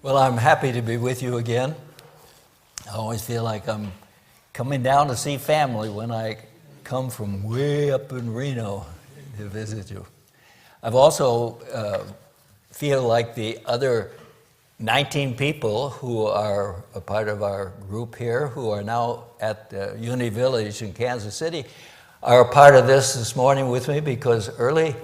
Well, I'm happy to be with you again. I always feel like I'm coming down to see family when I come from way up in Reno to visit you. I've also feel like the other 19 people who are a part of our group here, who are now at Unity Village in Kansas City, are a part of this morning with me, because early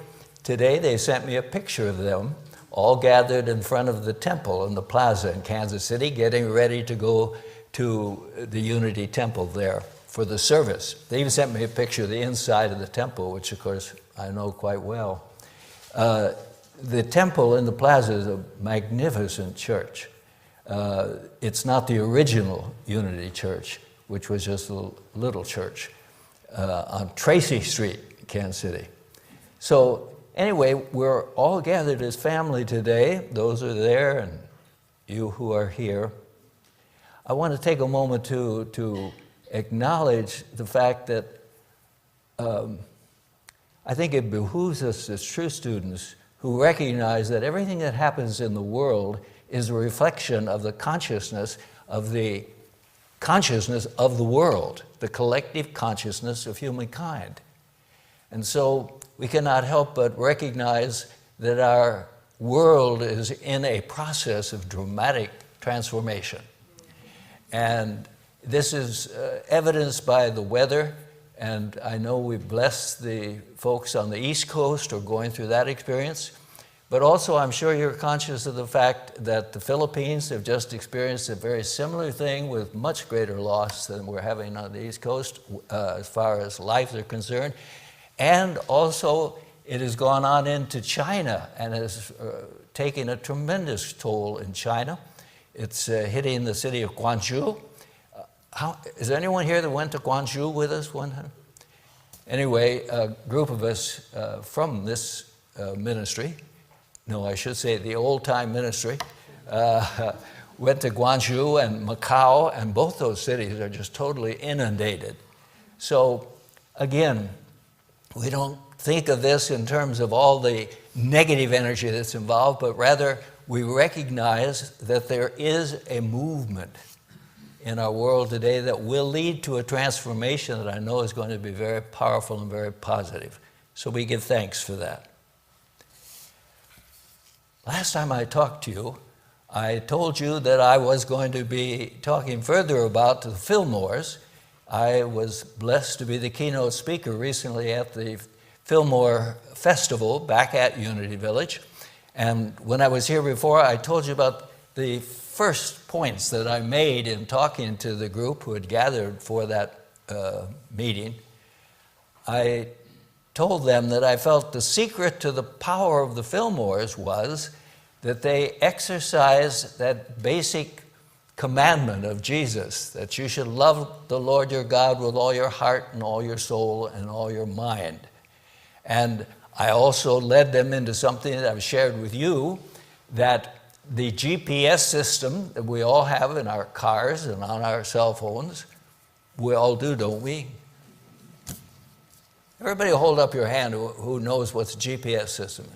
today they sent me a picture of them all gathered in front of the temple in the plaza in Kansas City, getting ready to go to the Unity Temple there for the service. They even sent me a picture of the inside of the temple, which of course I know quite well. The temple in the plaza is a magnificent church. It's not the original Unity Church, which was just a little church on Tracy Street, Kansas City. So anyway, we're all gathered as family today. Those are there and you who are here. I want to take a moment to acknowledge the fact that I think it behooves us as true students who recognize that everything that happens in the world is a reflection of the consciousness of the world, the collective consciousness of humankind. And so we cannot help but recognize that our world is in a process of dramatic transformation. And this is evidenced by the weather, and I know we've blessed the folks on the East Coast who are going through that experience, but also I'm sure you're conscious of the fact that the Philippines have just experienced a very similar thing with much greater loss than we're having on the East Coast as far as lives are concerned. And also it has gone on into China and has taken a tremendous toll in China. It's hitting the city of Guangzhou. Is there anyone here that went to Guangzhou with us one time? Anyway, a group of us from this ministry, no, I should say the old-time ministry, went to Guangzhou and Macau, and both those cities are just totally inundated. So again, we don't think of this in terms of all the negative energy that's involved, but rather we recognize that there is a movement in our world today that will lead to a transformation that I know is going to be very powerful and very positive. So we give thanks for that. Last time I talked to you, I told you that I was going to be talking further about the Fillmores. I was blessed to be the keynote speaker recently at the Fillmore Festival back at Unity Village. And when I was here before, I told you about the first points that I made in talking to the group who had gathered for that meeting. I told them that I felt the secret to the power of the Fillmores was that they exercised that basic commandment of Jesus, that you should love the Lord your God with all your heart and all your soul and all your mind. And I also led them into something that I've shared with you, that the GPS system that we all have in our cars and on our cell phones, we all do, don't we? Everybody hold up your hand who knows what's a GPS system.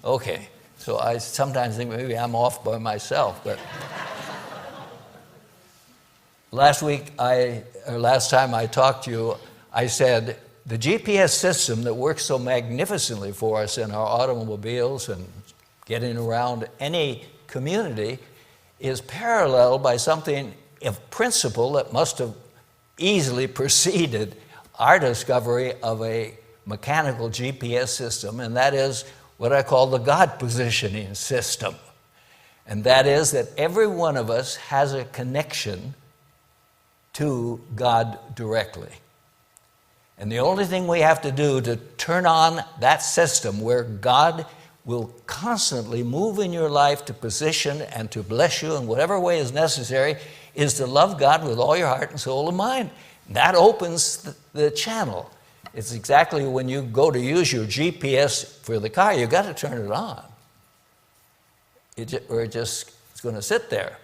Okay, so I sometimes think maybe I'm off by myself, but last time I talked to you, I said the GPS system that works so magnificently for us in our automobiles and getting around any community is paralleled by something of principle that must have easily preceded our discovery of a mechanical GPS system, and that is what I call the God positioning system. And that is that every one of us has a connection to God directly. And the only thing we have to do to turn on that system where God will constantly move in your life to position and to bless you in whatever way is necessary is to love God with all your heart and soul and mind. That opens the channel. It's exactly when you go to use your GPS for the car, you've got to turn it on. Or it's going to sit there.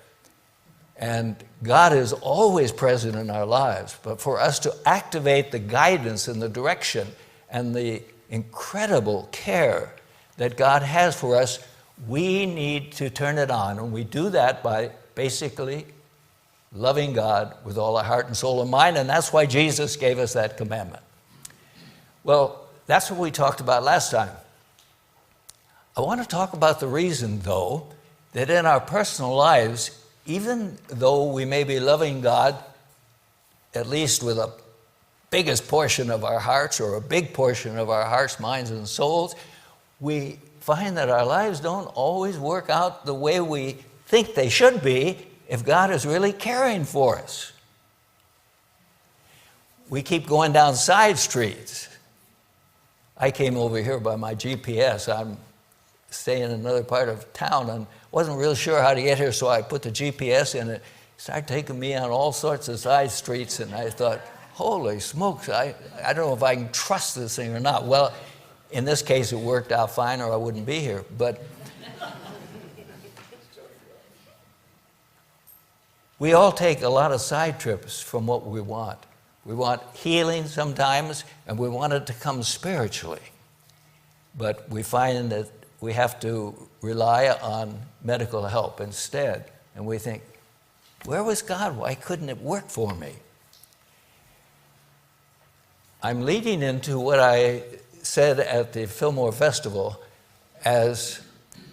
And God is always present in our lives. But for us to activate the guidance and the direction and the incredible care that God has for us, We need to turn it on, and we do that by basically loving God with all our heart and soul and mind, and that's why Jesus gave us that commandment. Well, that's what we talked about last time. I want to talk about the reason, though, that in our personal lives, even though we may be loving God, at least with a biggest portion of our hearts or a big portion of our hearts, minds, and souls, we find that our lives don't always work out the way we think they should be if God is really caring for us. We keep going down side streets. I came over here by my GPS. I'm staying in another part of town and wasn't real sure how to get here, so I put the GPS in. It started taking me on all sorts of side streets, and I thought, holy smokes, I don't know if I can trust this thing or not. Well, in this case, it worked out fine, or I wouldn't be here. But we all take a lot of side trips from what we want. We want healing sometimes, and we want it to come spiritually. But we find that we have to rely on medical help instead. And we think, where was God? Why couldn't it work for me? I'm leading into what I said at the Fillmore Festival as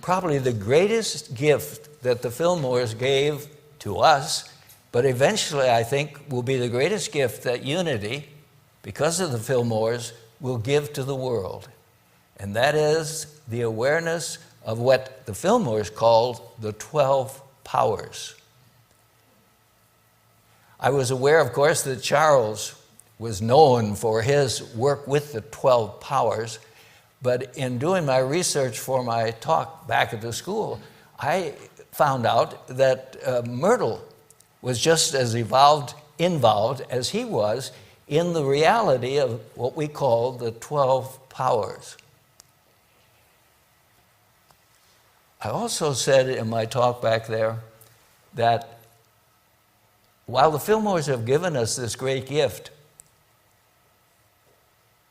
probably the greatest gift that the Fillmores gave to us, but eventually I think will be the greatest gift that Unity, because of the Fillmores, will give to the world. And that is the awareness of what the Fillmores called the 12 powers. I was aware, of course, that Charles was known for his work with the 12 powers, but in doing my research for my talk back at the school, I found out that Myrtle was just as involved as he was in the reality of what we call the 12 powers. I also said in my talk back there that while the Fillmores have given us this great gift,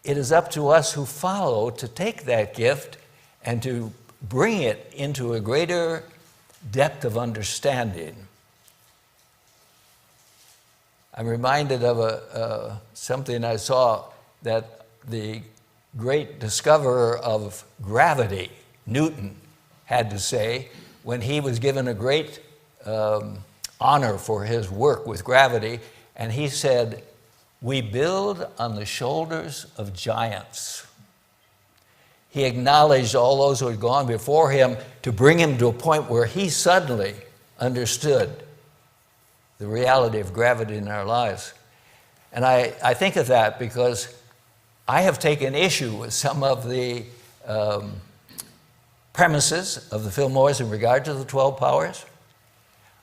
it is up to us who follow to take that gift and to bring it into a greater depth of understanding. I'm reminded of something I saw, that the great discoverer of gravity, Newton, had to say when he was given a great honor for his work with gravity, and he said, "We build on the shoulders of giants." He acknowledged all those who had gone before him to bring him to a point where he suddenly understood the reality of gravity in our lives. And I think of that because I have taken issue with some of the premises of the Fillmores in regard to the 12 powers.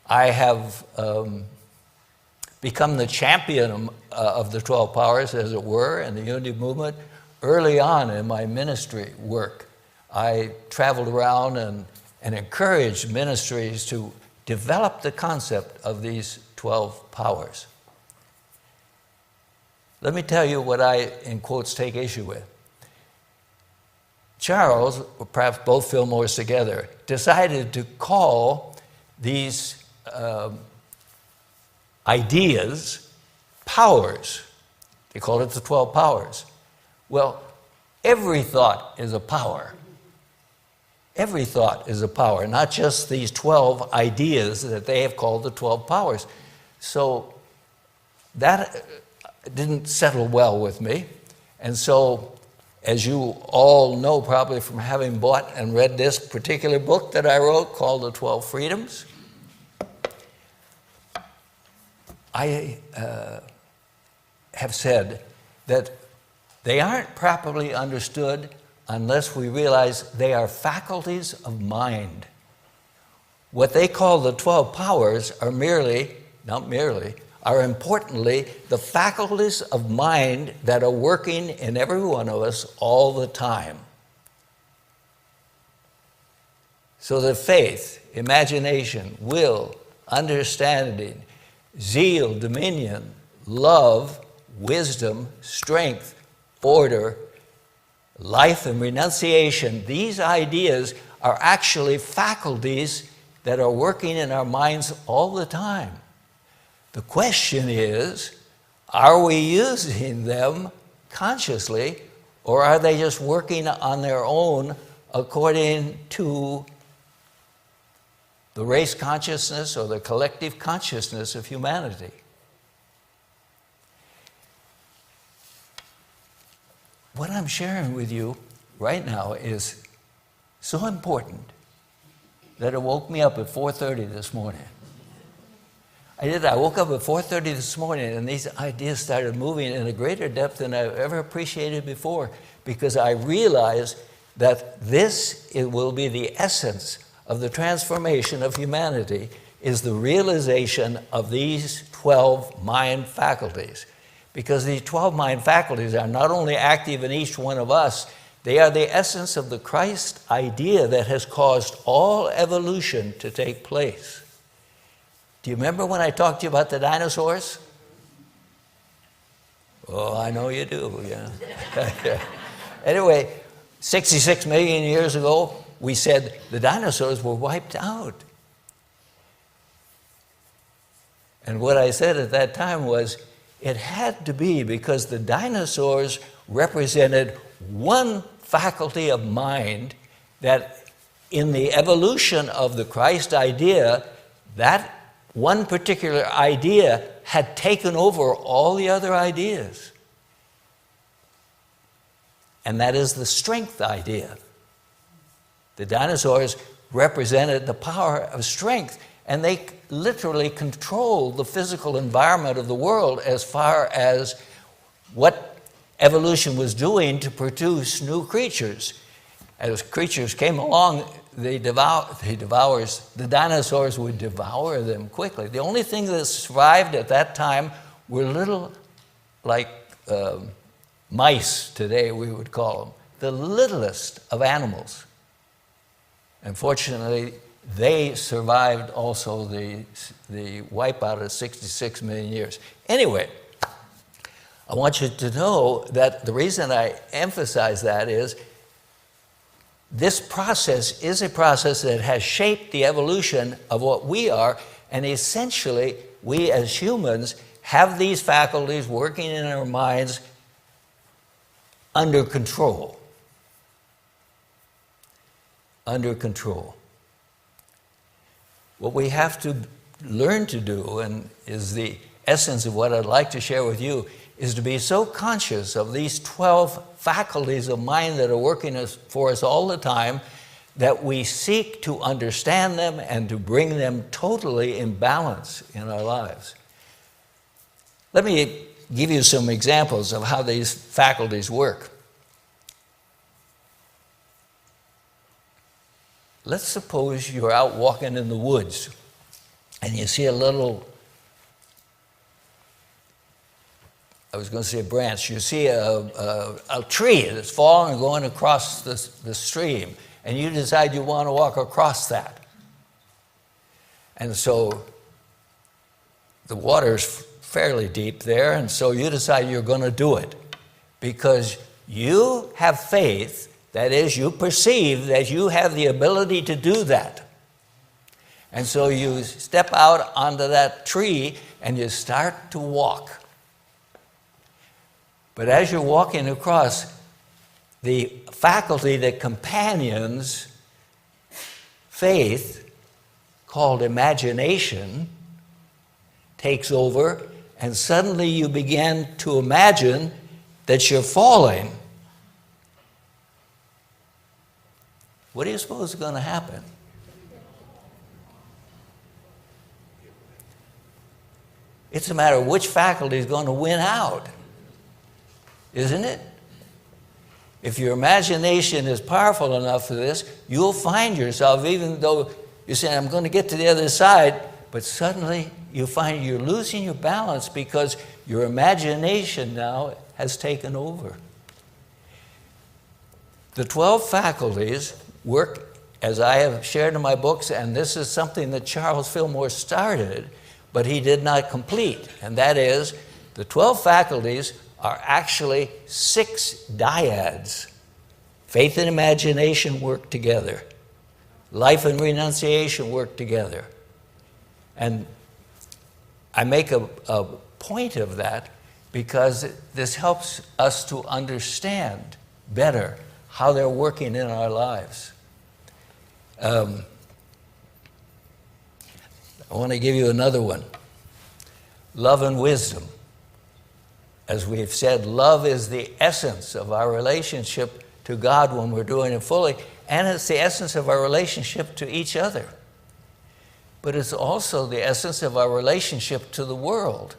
I have become the champion of the 12 powers, as it were, in the Unity movement. Early on in my ministry work, I traveled around and encouraged ministries to develop the concept of these 12 powers. Let me tell you what I, in quotes, take issue with. Charles, or perhaps both Fillmores together, decided to call these ideas powers. They called it the 12 powers. Well, every thought is a power. Every thought is a power, not just these 12 ideas that they have called the 12 powers. So that didn't settle well with me. And so, as you all know probably from having bought and read this particular book that I wrote called The 12 Freedoms, I have said that they aren't properly understood unless we realize they are faculties of mind. What they call the 12 powers are are importantly the faculties of mind that are working in every one of us all the time. So that faith, imagination, will, understanding, zeal, dominion, love, wisdom, strength, order, life, and renunciation, these ideas are actually faculties that are working in our minds all the time. The question is, are we using them consciously, or are they just working on their own according to the race consciousness or the collective consciousness of humanity? What I'm sharing with you right now is so important that it woke me up at 4:30 this morning. I woke up at 4:30 this morning, and these ideas started moving in a greater depth than I've ever appreciated before, because I realized that it will be the essence of the transformation of humanity, is the realization of these 12 mind faculties. Because these 12 mind faculties are not only active in each one of us, they are the essence of the Christ idea that has caused all evolution to take place. Do you remember when I talked to you about the dinosaurs? Oh, I know you do, yeah. Anyway, 66 million years ago, we said the dinosaurs were wiped out. And what I said at that time was, it had to be because the dinosaurs represented one faculty of mind that in the evolution of the Christ idea, that one particular idea had taken over all the other ideas. And that is the strength idea. The dinosaurs represented the power of strength, and they literally controlled the physical environment of the world as far as what evolution was doing to produce new creatures. As creatures came along, the dinosaurs would devour them quickly. The only thing that survived at that time were little, like mice today we would call them, the littlest of animals. Unfortunately, they survived also the wipeout of 66 million years. Anyway, I want you to know that the reason I emphasize that is this process is a process that has shaped the evolution of what we are, and essentially we as humans have these faculties working in our minds under control. Under control. What we have to learn to do, and is the essence of what I'd like to share with you, is to be so conscious of these 12 faculties of mind that are working for us all the time, that we seek to understand them and to bring them totally in balance in our lives. Let me give you some examples of how these faculties work. Let's suppose you're out walking in the woods and you see a little, I was going to say a branch, you see a tree that's falling and going across the stream, and you decide you want to walk across that. And so the water's fairly deep there, and so you decide you're going to do it because you have faith. That is, you perceive that you have the ability to do that. And so you step out onto that tree and you start to walk. But as you're walking across, the faculty that companions faith, called imagination, takes over, and suddenly you begin to imagine that you're falling. What do you suppose is going to happen? It's a matter of which faculty is going to win out, isn't it? If your imagination is powerful enough for this, you'll find yourself, even though you're saying, I'm going to get to the other side, but suddenly you find you're losing your balance because your imagination now has taken over. The 12 faculties work, as I have shared in my books, and this is something that Charles Fillmore started, but he did not complete, and that is, the 12 faculties are actually 6 dyads. Faith and imagination work together. Life and renunciation work together. And I make a point of that because this helps us to understand better how they're working in our lives. I want to give you another one. Love and wisdom. As we've said, love is the essence of our relationship to God when we're doing it fully, and it's the essence of our relationship to each other. But it's also the essence of our relationship to the world.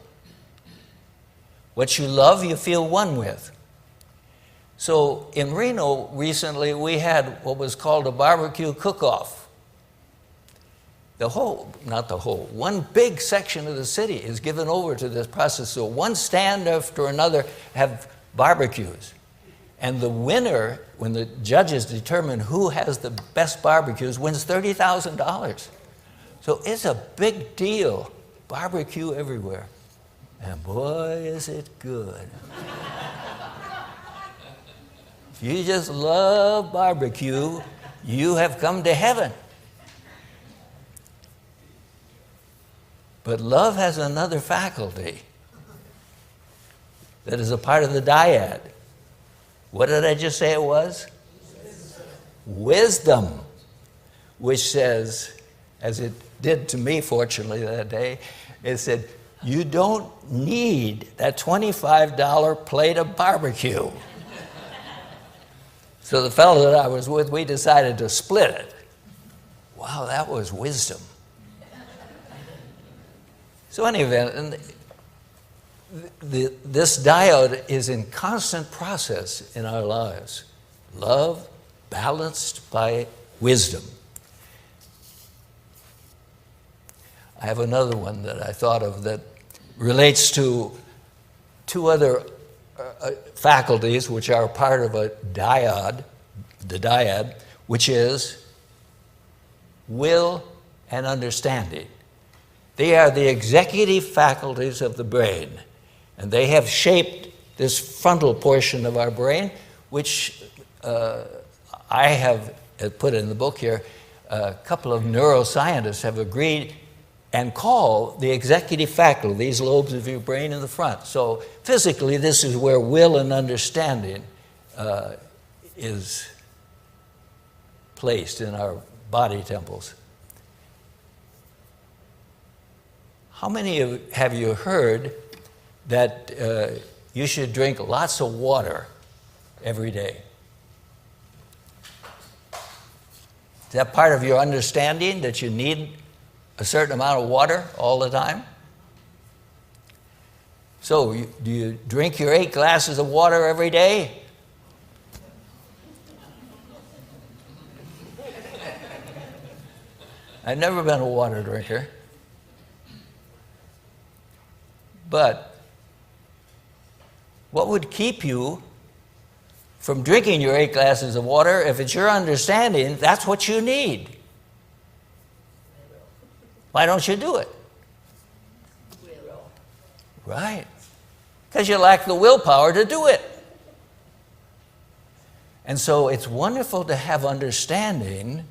What you love, you feel one with. So in Reno recently, we had what was called a barbecue cook-off. One big section of the city is given over to this process. So one stand after another have barbecues. And the winner, when the judges determine who has the best barbecues, wins $30,000. So it's a big deal. Barbecue everywhere. And boy, is it good. If you just love barbecue, you have come to heaven. But love has another faculty that is a part of the dyad. What did I just say it was? Wisdom, which says, as it did to me, fortunately, that day, it said, you don't need that $25 plate of barbecue. So the fellow that I was with, we decided to split it. Wow, that was wisdom. So in any event, this dyad is in constant process in our lives. Love balanced by wisdom. I have another one that I thought of that relates to two other faculties which are part of a dyad, the dyad, which is will and understanding. They are the executive faculties of the brain, and they have shaped this frontal portion of our brain, which I have put in the book here. A couple of neuroscientists have agreed and call the executive faculty, these lobes of your brain in the front. So physically, this is where will and understanding is placed in our body temples. How many have you heard that you should drink lots of water every day? Is that part of your understanding, that you need a certain amount of water all the time? So, do you drink your 8 glasses of water every day? I've never been a water drinker. But what would keep you from drinking your 8 glasses of water? If it's your understanding, that's what you need. Why don't you do it? Right. Because you lack the willpower to do it. And so it's wonderful to have understanding,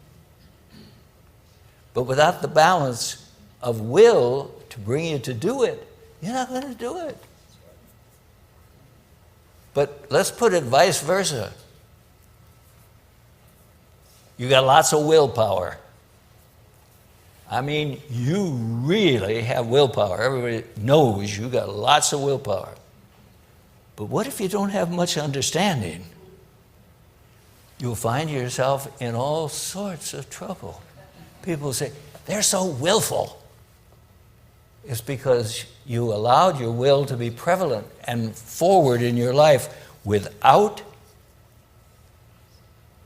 but without the balance of will to bring you to do it, you're not going to do it. But let's put it vice versa. You got lots of willpower. I mean, you really have willpower. Everybody knows you got lots of willpower. But what if you don't have much understanding? You'll find yourself in all sorts of trouble. People say, they're so willful. It's because you allowed your will to be prevalent and forward in your life without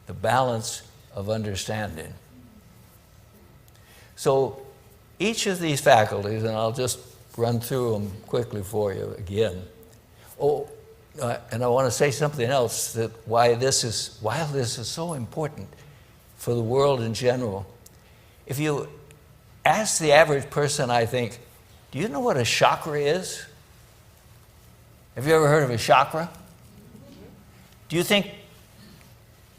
the balance of understanding. So each of these faculties, and I'll just run through them quickly for you again. And I want to say something else, that why this is so important for the world in general. If you ask the average person, I think, do you know what a chakra is? Have you ever heard of a chakra? Do you think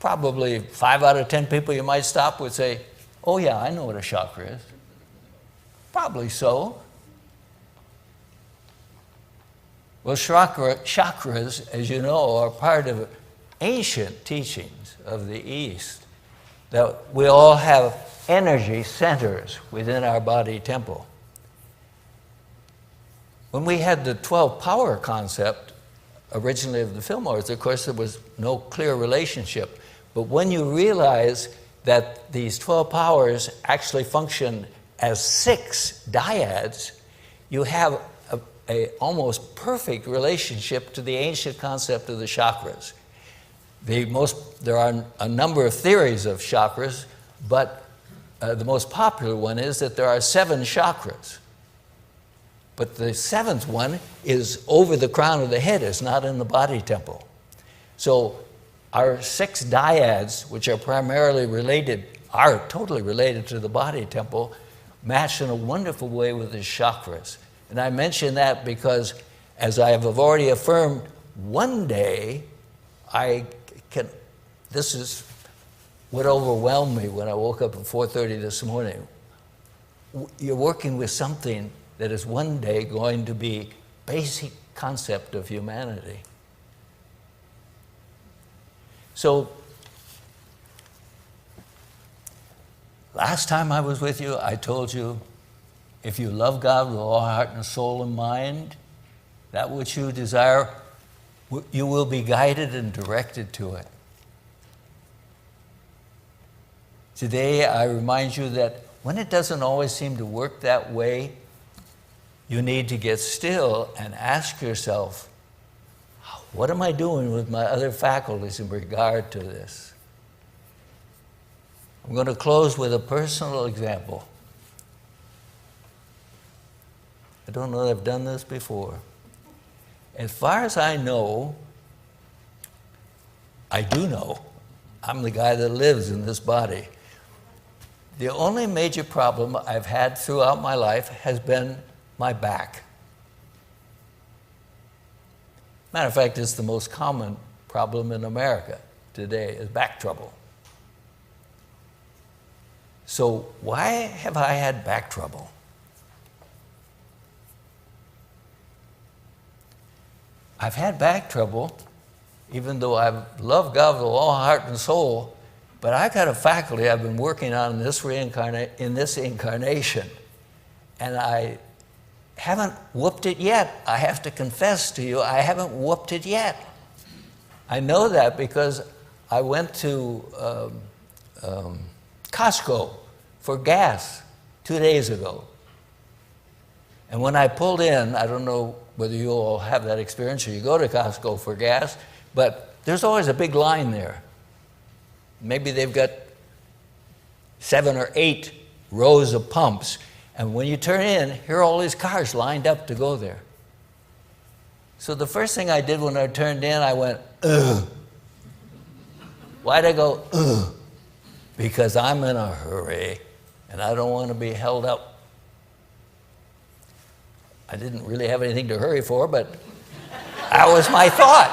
probably 5 out of 10 people you might stop would say, Oh yeah, I know what a chakra is. Probably so. Well, chakras, as you know, are part of ancient teachings of the East, that we all have energy centers within our body temple. When we had the 12 power concept originally of the Fillmores, of course, there was no clear relationship. But when you realize that these 12 powers actually function as 6 dyads, you have a almost perfect relationship to the ancient concept of the chakras. There are a number of theories of chakras, but the most popular one is that there are 7 chakras. But the 7th one is over the crown of the head, it's not in the body temple. So our 6 dyads, which are primarily related, are totally related to the body temple, match in a wonderful way with the chakras. And I mention that because, as I have already affirmed, one day this is what overwhelmed me when I woke up at 4:30 this morning. You're working with something that is one day going to be basic concept of humanity. So, last time I was with you, I told you, if you love God with all heart and soul and mind, that which you desire, you will be guided and directed to it. Today, I remind you that when it doesn't always seem to work that way, you need to get still and ask yourself, what am I doing with my other faculties in regard to this? I'm going to close with a personal example. I don't know that I've done this before. As far as I know, I do know, I'm the guy that lives in this body. The only major problem I've had throughout my life has been my back. Matter of fact, it's the most common problem in America today, is back trouble. So why have I had back trouble? I've had back trouble, even though I've loved God with all heart and soul, but I've got a faculty I've been working on in this incarnation, and I haven't whooped it yet. I have to confess to you, I haven't whooped it yet. I know that because I went to Costco for gas 2 days ago. And when I pulled in, I don't know whether you all have that experience or you go to Costco for gas, but there's always a big line there. Maybe they've got 7 or 8 rows of pumps. And when you turn in, here are all these cars lined up to go there. So the first thing I did when I turned in, I went, ugh. Why'd I go, ugh? Because I'm in a hurry and I don't want to be held up. I didn't really have anything to hurry for, but that was my thought.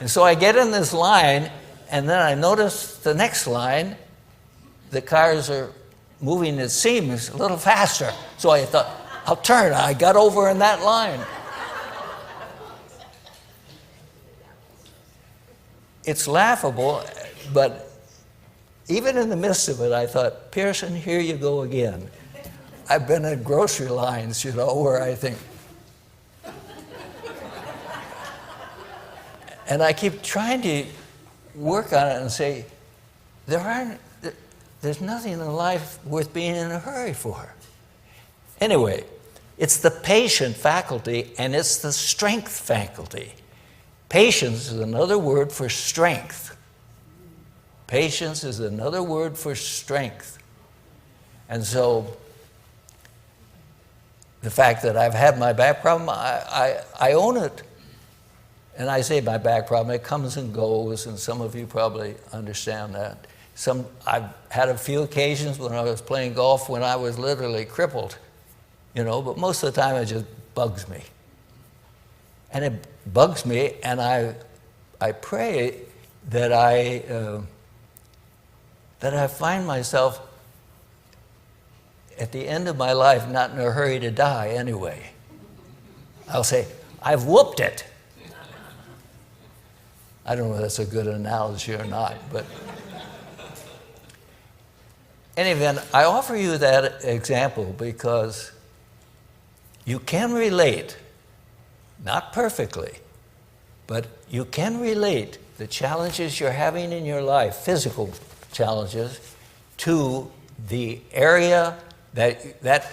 And so I get in this line, and then I notice the next line, the cars are moving, it seems, a little faster. So I thought, I'll turn. I got over in that line. It's laughable, but even in the midst of it, I thought, Pierson, here you go again. I've been in grocery lines, you know, where I think, and I keep trying to work on it and say, there's nothing in life worth being in a hurry for. Anyway, it's the patient faculty and it's the strength faculty. Patience is another word for strength. Patience is another word for strength. And so the fact that I've had my back problem, I own it. And I say my back problem, it comes and goes, and some of you probably understand that. I've had a few occasions when I was playing golf when I was literally crippled, you know, but most of the time it just bugs me. And it bugs me, and I pray that that I find myself at the end of my life not in a hurry to die anyway. I'll say, I've whooped it. I don't know if that's a good analogy or not, but in any event, I offer you that example because you can relate, not perfectly, but you can relate the challenges you're having in your life, physical challenges, to the area that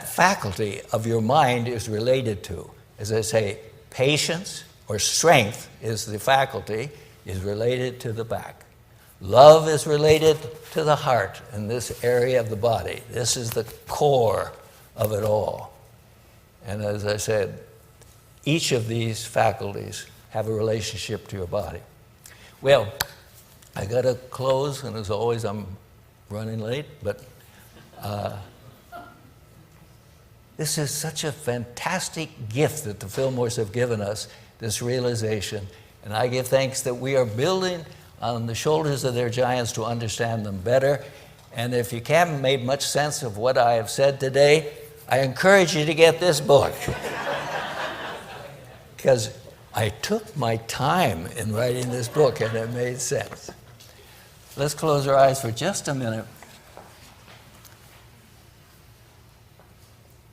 faculty of your mind is related to. As I say, patience or strength is the faculty, is related to the back. Love is related to the heart in this area of the body. This is the core of it all. And as I said, each of these faculties have a relationship to your body. Well, I got to close, and as always, I'm running late, but this is such a fantastic gift that the Fillmores have given us, this realization. And I give thanks that we are building on the shoulders of their giants to understand them better. And if you haven't made much sense of what I have said today, I encourage you to get this book. Because I took my time in writing this book and it made sense. Let's close our eyes for just a minute.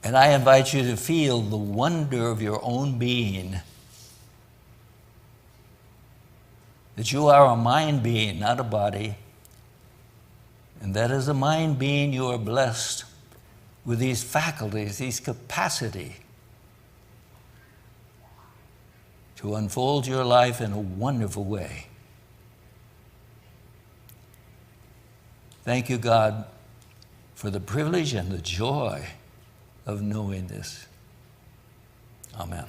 And I invite you to feel the wonder of your own being. That you are a mind being, not a body. And that as a mind being, you are blessed with these faculties, these capacity to unfold your life in a wonderful way. Thank you, God, for the privilege and the joy of knowing this. Amen.